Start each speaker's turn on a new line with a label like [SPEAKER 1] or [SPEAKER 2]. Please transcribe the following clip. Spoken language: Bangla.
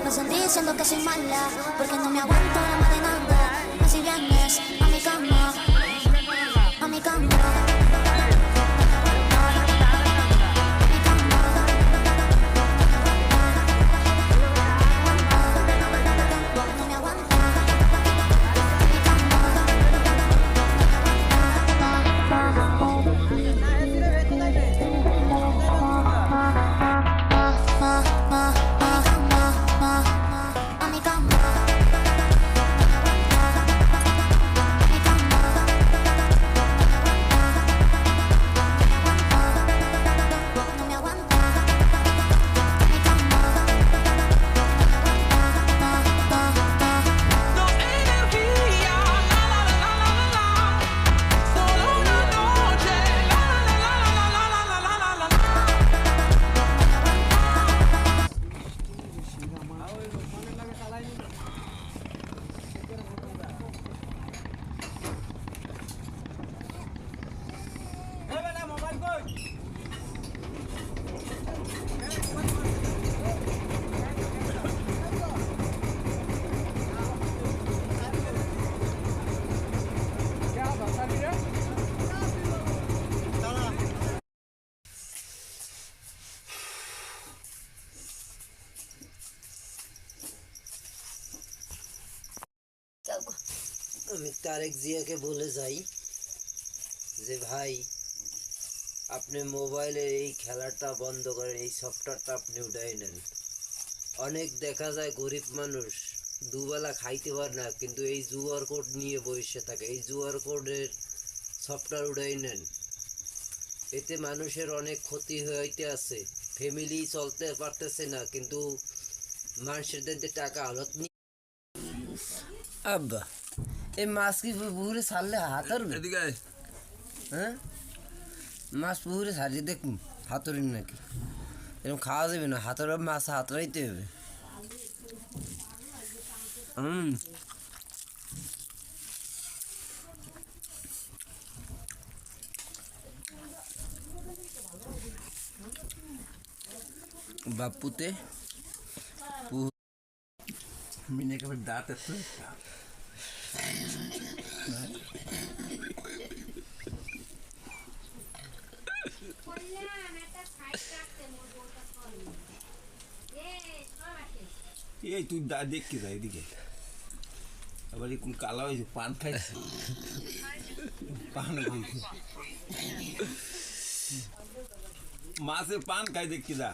[SPEAKER 1] pasan diciendo que soy mala, porque no me aguanto la marinada. Así vienes a mi cama, a mi cama.
[SPEAKER 2] আমি তারেক জিয়াকে বলে যাই যে ভাই আপনি মোবাইলের এই খেলাটা বন্ধ করেন, এই সফটওয়্যারটা আপনি উঠাই নেন। অনেক দেখা যায় গরিব মানুষ দুবেলা খাইতে পারে না, কিন্তু এই জুয়ার কোড নিয়ে বসে থাকে। এই জুয়ার কোডের সফটওয়্যার উঠাই নেন, এতে মানুষের অনেক ক্ষতি হইতে আছে। ফ্যামিলি চলতে পারতেছে না, কিন্তু মানুষের টাকা হালত নি। আব্বা এই মাছ কি পুকুরে ছাড়লে হাতড়বে? হ্যাঁ, মাছ পুকুরে ছাড়িয়ে দেখুন হাতড়ি নাকি, এরকম খাওয়া যাবে না। হাতড়া মাছ হাতড়াইতে হবে। বাপুতে
[SPEAKER 3] মিনে কেবল দাঁত এত এই তুই দা দেখতে যা এদিকে। আবার কোন কালা হয়েছে, পান খাইছে, পান খাইছে, মাছের পান খাই দেখতে যা।